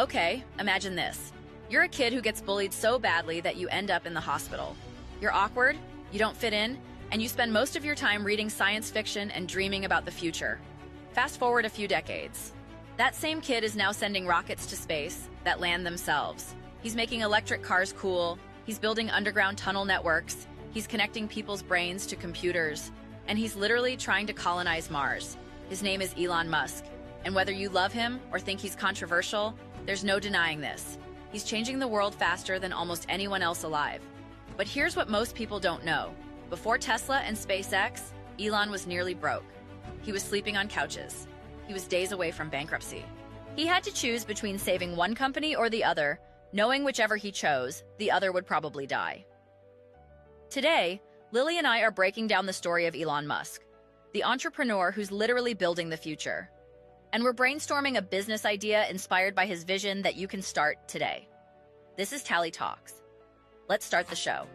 Okay, imagine this. You're a kid who gets bullied so badly that you end up in the hospital. You're awkward, you don't fit in, and you spend most of your time reading science fiction and dreaming about the future. Fast forward a few decades. That same kid is now sending rockets to space that land themselves. He's making electric cars cool, he's building underground tunnel networks, he's connecting people's brains to computers, and he's literally trying to colonize Mars. His name is Elon Musk, and whether you love him or think he's controversial, there's no denying this. He's changing the world faster than almost anyone else alive. But here's what most people don't know. Before Tesla and SpaceX, Elon was nearly broke. He was sleeping on couches. He was days away from bankruptcy. He had to choose between saving one company or the other, knowing whichever he chose, the other would probably die. Today, Lily and I are breaking down the story of Elon Musk, the entrepreneur who's literally building the future. And we're brainstorming a business idea inspired by his vision that you can start today. This is Tallie Talks. Let's start the show.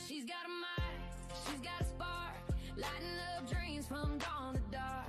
She's got a mind, she's got a spark, lighting up dreams from dawn to dark.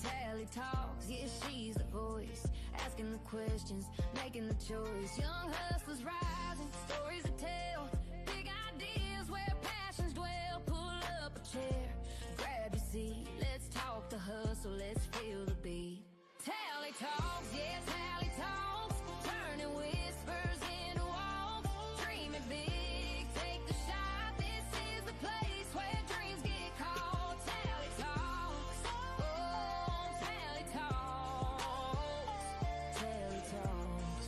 Tallie Talks, yeah, she's the voice, asking the questions, making the choice. Young hustlers rising, stories to tell, big ideas where passions dwell. Pull up a chair, grab your seat, let's talk the hustle, let's feel the beat. Tallie Talks, yeah, Tallie Talks, turning whispers into walks, dreaming big, take the shot. This is the place where dreams get called. Tallie Talks, oh, Tallie Talks, Tallie Talks,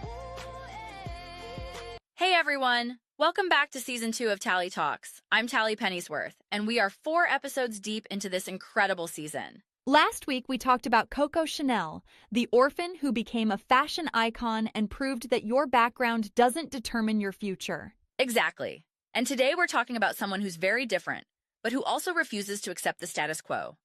ooh, yeah. Hey everyone! Welcome back to Season 2 of Tallie Talks. I'm Tallie Pennyworth, and we are 4 episodes deep into this incredible season. Last week, we talked about Coco Chanel, the orphan who became a fashion icon and proved that your background doesn't determine your future. Exactly. And today we're talking about someone who's very different, but who also refuses to accept the status quo.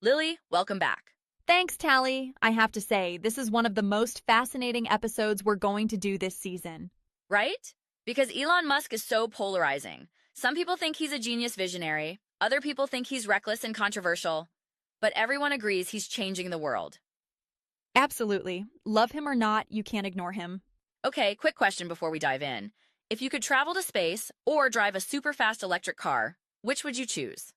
Lily, welcome back. Thanks, Tallie. I have to say, this is one of the most fascinating episodes we're going to do this season. Right? Because Elon Musk is so polarizing. Some people think he's a genius visionary, other people think he's reckless and controversial, but everyone agrees he's changing the world. Absolutely. Love him or not, you can't ignore him. Okay, quick question before we dive in. If you could travel to space or drive a super fast electric car, which would you choose?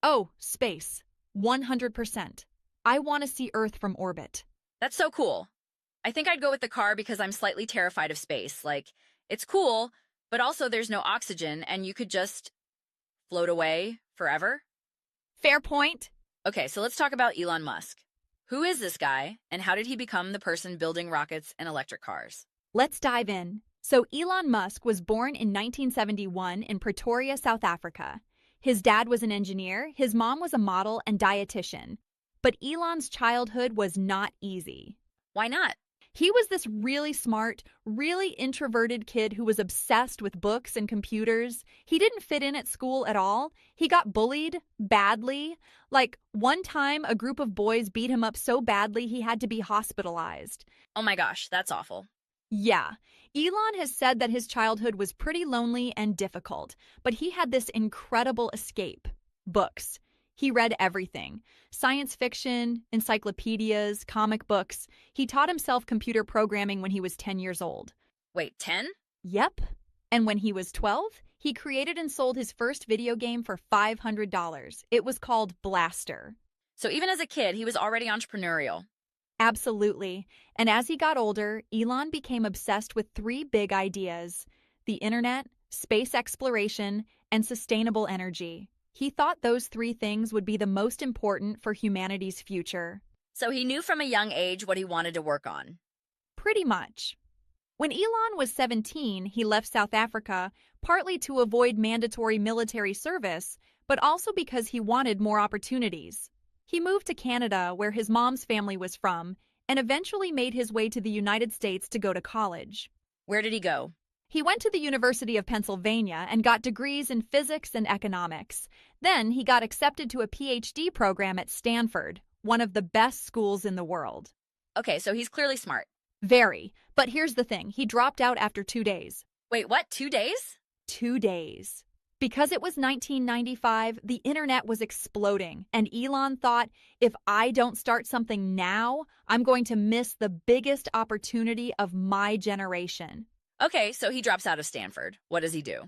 Oh, space. 100%. I want to see Earth from orbit. That's so cool. I think I'd go with the car because I'm slightly terrified of space. Like, it's cool, but also there's no oxygen and you could just float away forever. Fair point. Okay, so let's talk about Elon Musk. Who is this guy, and how did he become the person building rockets and electric cars? Let's dive in. So Elon Musk was born in 1971 in Pretoria, South Africa. His dad was an engineer, his mom was a model and dietitian. But Elon's childhood was not easy. Why not? He was this really smart, really introverted kid who was obsessed with books and computers. He didn't fit in at school at all. He got bullied badly. Like, one time, a group of boys beat him up so badly he had to be hospitalized. Oh my gosh, that's awful. Yeah, Elon has said that his childhood was pretty lonely and difficult, but he had this incredible escape: books. He read everything: science fiction, encyclopedias, comic books. He taught himself computer programming when he was 10 years old. Wait, 10? Yep. And when he was 12, he created and sold his first video game for $500. It was called Blaster. So even as a kid, he was already entrepreneurial. Absolutely. And as he got older, Elon became obsessed with 3 big ideas: the internet, space exploration, and sustainable energy. He thought those 3 things would be the most important for humanity's future. So he knew from a young age what he wanted to work on. Pretty much. When Elon was 17, he left South Africa, partly to avoid mandatory military service, but also because he wanted more opportunities. He moved to Canada, where his mom's family was from, and eventually made his way to the United States to go to college. Where did he go? He went to the University of Pennsylvania and got degrees in physics and economics. Then he got accepted to a PhD program at Stanford, one of the best schools in the world. Okay, so he's clearly smart. Very. But here's the thing. He dropped out after 2 days. Wait, what? 2 days? 2 days. Because it was 1995, the internet was exploding, and Elon thought, if I don't start something now, I'm going to miss the biggest opportunity of my generation. Okay, so he drops out of Stanford. What does he do?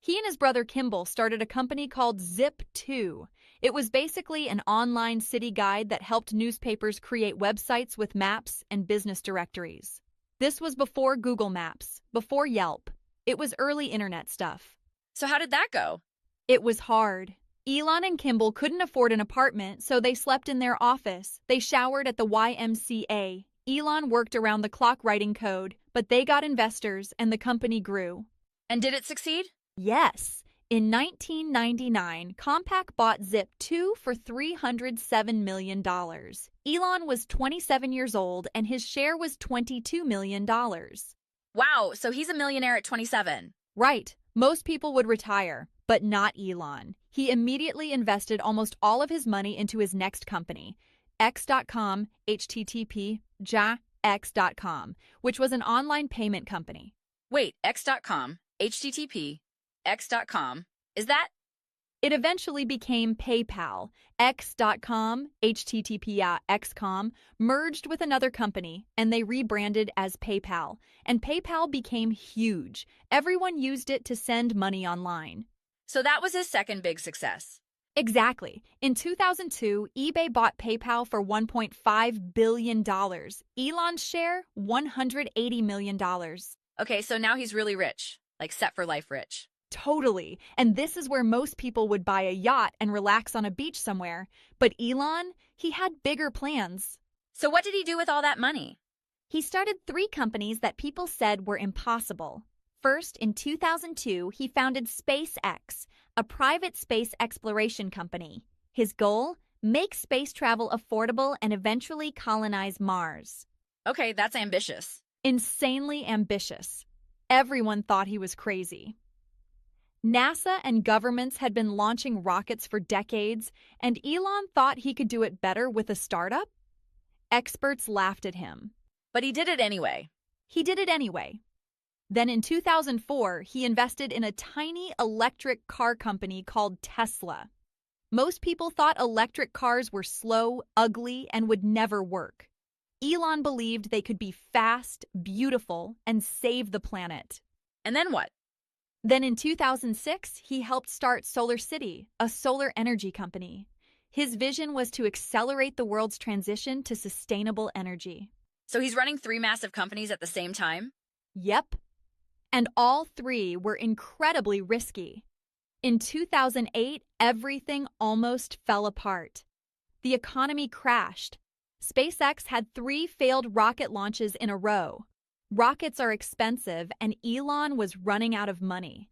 He and his brother Kimball started a company called Zip2. It was basically an online city guide that helped newspapers create websites with maps and business directories. This was before Google Maps, before Yelp. It was early internet stuff. So how did that go? It was hard. Elon and Kimball couldn't afford an apartment, so they slept in their office. They showered at the YMCA. Elon worked around the clock writing code, but they got investors and the company grew. And did it succeed? Yes. In 1999, Compaq bought Zip2 for $307 million. Elon was 27 years old and his share was $22 million. Wow, so he's a millionaire at 27. Right. Most people would retire, but not Elon. He immediately invested almost all of his money into his next company, X.com, HTTP, X.com, which was an online payment company. Wait, X.com, HTTP, X.com, is that? It eventually became PayPal. X.com, HTTP XCOM, merged with another company, and they rebranded as PayPal. And PayPal became huge. Everyone used it to send money online. So that was his second big success. Exactly. In 2002, eBay bought PayPal for $1.5 billion. Elon's share, $180 million. Okay, so now he's really rich, like set for life rich. Totally. And this is where most people would buy a yacht and relax on a beach somewhere. But Elon, he had bigger plans. So what did he do with all that money? He started 3 companies that people said were impossible. First, in 2002, he founded SpaceX, a private space exploration company. His goal? Make space travel affordable and eventually colonize Mars. Okay, that's ambitious. Insanely ambitious. Everyone thought he was crazy. NASA and governments had been launching rockets for decades, and Elon thought he could do it better with a startup? Experts laughed at him. But he did it anyway. He did it anyway. Then in 2004, he invested in a tiny electric car company called Tesla. Most people thought electric cars were slow, ugly, and would never work. Elon believed they could be fast, beautiful, and save the planet. And then what? Then in 2006, he helped start Solar City, a solar energy company. His vision was to accelerate the world's transition to sustainable energy. So he's running 3 massive companies at the same time? Yep. And all 3 were incredibly risky. In 2008, everything almost fell apart. The economy crashed. SpaceX had 3 failed rocket launches in a row. Rockets are expensive, and Elon was running out of money.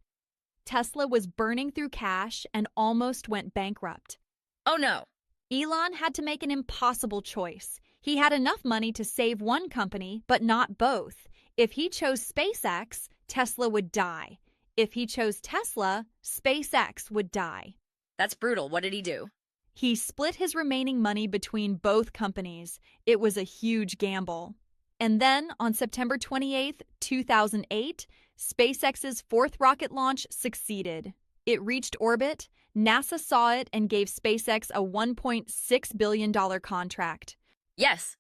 Tesla was burning through cash and almost went bankrupt. Oh no. Elon had to make an impossible choice. He had enough money to save one company, but not both. If he chose SpaceX, Tesla would die. If he chose Tesla, SpaceX would die. That's brutal. What did he do? He split his remaining money between both companies. It was a huge gamble. And then, on September 28, 2008, SpaceX's 4th rocket launch succeeded. It reached orbit, NASA saw it, and gave SpaceX a $1.6 billion contract. Yes.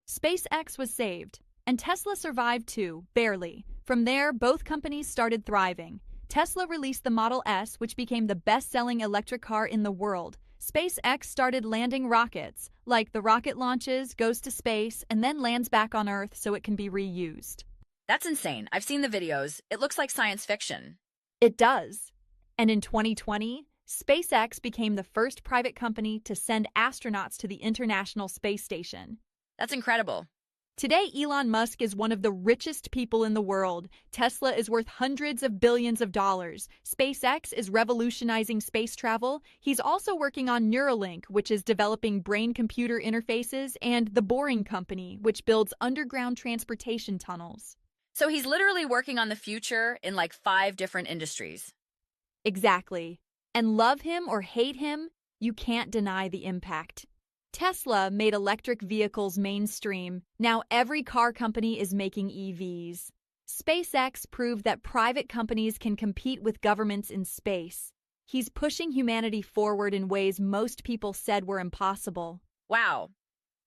SpaceX was saved, and Tesla survived too, barely. From there, both companies started thriving. Tesla released the Model S, which became the best-selling electric car in the world. SpaceX started landing rockets, like the rocket launches, goes to space, and then lands back on Earth so it can be reused. That's insane. I've seen the videos. It looks like science fiction. It does. And in 2020, SpaceX became the first private company to send astronauts to the International Space Station. That's incredible. Today, Elon Musk is one of the richest people in the world. Tesla is worth hundreds of billions of dollars. SpaceX is revolutionizing space travel. He's also working on Neuralink, which is developing brain-computer interfaces, and The Boring Company, which builds underground transportation tunnels. So he's literally working on the future in like 5 different industries. Exactly. And love him or hate him, you can't deny the impact. Tesla made electric vehicles mainstream. Now every car company is making EVs. SpaceX proved that private companies can compete with governments in space. He's pushing humanity forward in ways most people said were impossible. Wow.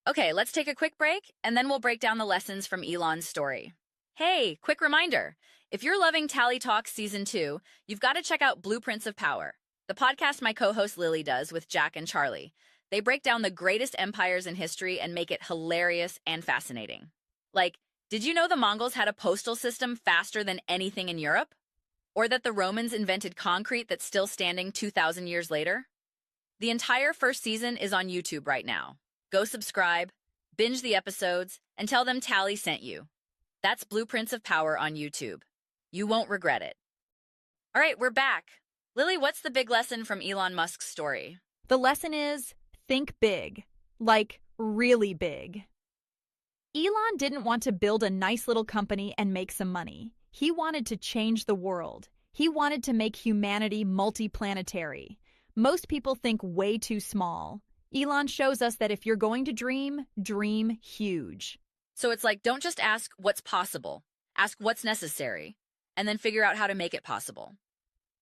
Okay, let's take a quick break, and then we'll break down the lessons from Elon's story. Hey, quick reminder. If you're loving Tallie Talks Season 2, you've got to check out Blueprints of Power, the podcast my co-host Lily does with Jack and Charlie. They break down the greatest empires in history and make it hilarious and fascinating. Like, did you know the Mongols had a postal system faster than anything in Europe? Or that the Romans invented concrete that's still standing 2,000 years later? The entire first season is on YouTube right now. Go subscribe, binge the episodes, and tell them Tallie sent you. That's Blueprints of Power on YouTube. You won't regret it. All right, we're back. Lily, what's the big lesson from Elon Musk's story? The lesson is think big, like really big. Elon didn't want to build a nice little company and make some money. He wanted to change the world. He wanted to make humanity multiplanetary. Most people think way too small. Elon shows us that if you're going to dream, dream huge. So it's like, don't just ask what's possible. Ask what's necessary, and then figure out how to make it possible.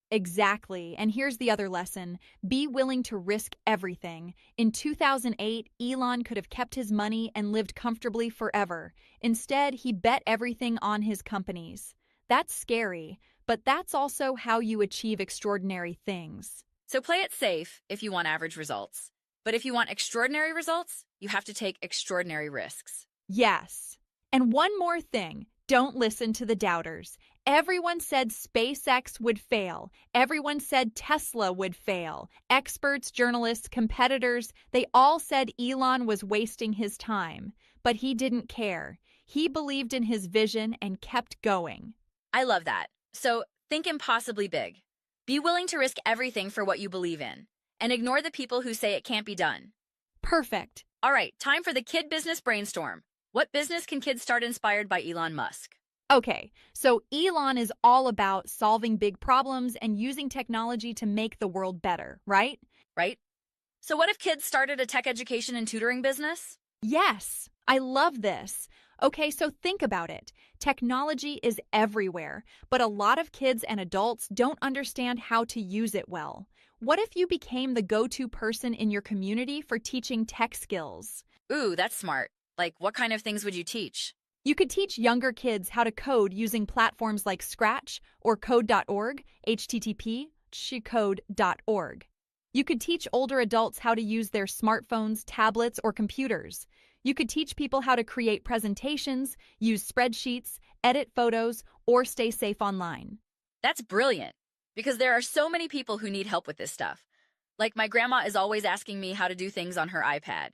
Exactly. And here's the other lesson. Be willing to risk everything. In 2008, Elon could have kept his money and lived comfortably forever. Instead, he bet everything on his companies. That's scary, but that's also how you achieve extraordinary things. So play it safe if you want average results. But if you want extraordinary results, you have to take extraordinary risks. Yes. And one more thing. Don't listen to the doubters. Everyone said SpaceX would fail. Everyone said Tesla would fail. Experts, journalists, competitors, they all said Elon was wasting his time. But he didn't care. He believed in his vision and kept going. I love that. So think impossibly big. Be willing to risk everything for what you believe in. And ignore the people who say it can't be done. Perfect. All right, time for the Kid Business Brainstorm. What business can kids start inspired by Elon Musk? Okay, so Elon is all about solving big problems and using technology to make the world better, right? Right? So what if kids started a tech education and tutoring business? Yes, I love this. Okay, so think about it. Technology is everywhere, but a lot of kids and adults don't understand how to use it well. What if you became the go-to person in your community for teaching tech skills? Ooh, that's smart. Like, what kind of things would you teach? You could teach younger kids how to code using platforms like Scratch or code.org, http://code.org. You could teach older adults how to use their smartphones, tablets, or computers. You could teach people how to create presentations, use spreadsheets, edit photos, or stay safe online. That's brilliant, because there are so many people who need help with this stuff. Like, my grandma is always asking me how to do things on her iPad.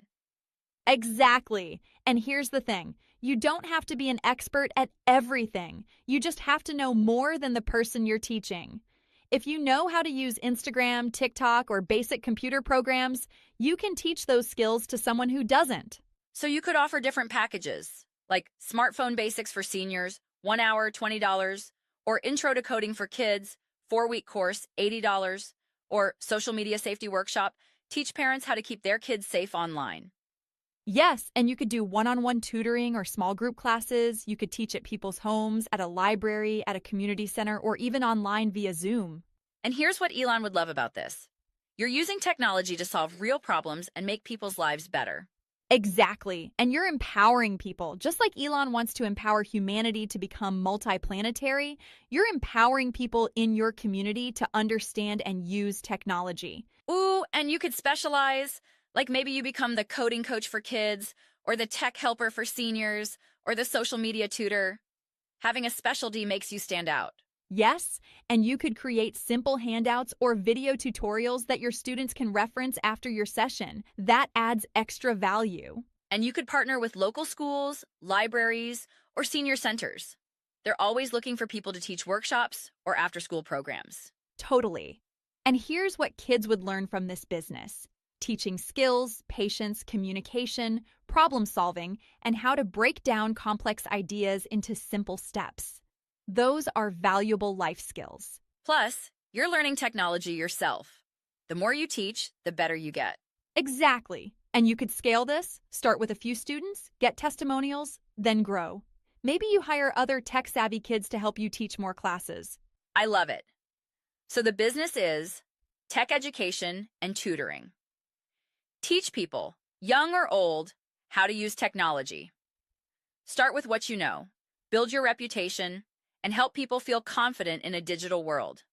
Exactly. And here's the thing. You don't have to be an expert at everything. You just have to know more than the person you're teaching. If you know how to use Instagram, TikTok, or basic computer programs, you can teach those skills to someone who doesn't. So you could offer different packages, like smartphone basics for seniors, 1 hour, $20, or intro to coding for kids, 4-week course, $80, or social media safety workshop, teach parents how to keep their kids safe online. Yes, and you could do one-on-one tutoring or small group classes. You could teach at people's homes, at a library, at a community center, or even online via Zoom. And here's what Elon would love about this. You're using technology to solve real problems and make people's lives better. Exactly. And you're empowering people. Just like Elon wants to empower humanity to become multiplanetary, you're empowering people in your community to understand and use technology. Ooh, and you could specialize. Like maybe you become the coding coach for kids, or the tech helper for seniors, or the social media tutor. Having a specialty makes you stand out. Yes, and you could create simple handouts or video tutorials that your students can reference after your session. That adds extra value. And you could partner with local schools, libraries, or senior centers. They're always looking for people to teach workshops or after-school programs. Totally. And here's what kids would learn from this business. Teaching skills, patience, communication, problem solving, and how to break down complex ideas into simple steps. Those are valuable life skills. Plus, you're learning technology yourself. The more you teach, the better you get. Exactly. And you could scale this, start with a few students, get testimonials, then grow. Maybe you hire other tech-savvy kids to help you teach more classes. I love it. So the business is Tech Education and Tutoring. Teach people, young or old, how to use technology. Start with what you know, build your reputation, and help people feel confident in a digital world.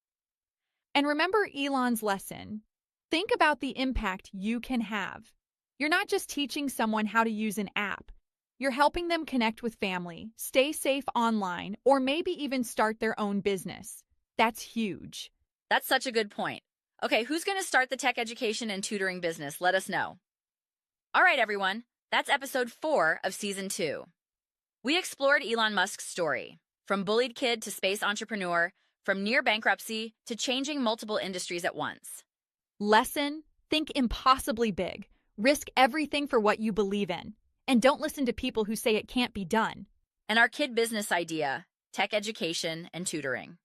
And remember Elon's lesson. Think about the impact you can have. You're not just teaching someone how to use an app. You're helping them connect with family, stay safe online, or maybe even start their own business. That's huge. That's such a good point. Okay, who's going to start the tech education and tutoring business? Let us know. All right, everyone. That's episode 4 of season 2. We explored Elon Musk's story, from bullied kid to space entrepreneur, from near bankruptcy to changing multiple industries at once. Lesson: think impossibly big. Risk everything for what you believe in. And don't listen to people who say it can't be done. And our kid business idea, tech education and tutoring.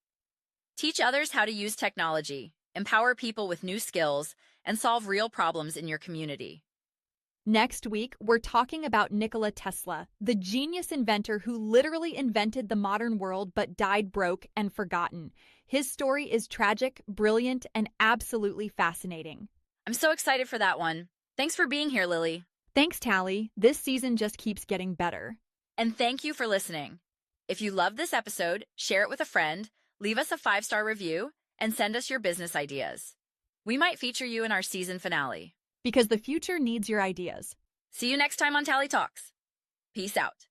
Teach others how to use technology, empower people with new skills, and solve real problems in your community. Next week, we're talking about Nikola Tesla, the genius inventor who literally invented the modern world but died broke and forgotten. His story is tragic, brilliant, and absolutely fascinating. I'm so excited for that one. Thanks for being here, Lily. Thanks, Tallie. This season just keeps getting better. And thank you for listening. If you loved this episode, share it with a friend, leave us a 5-star review, and send us your business ideas. We might feature you in our season finale. Because the future needs your ideas. See you next time on Tallie Talks. Peace out.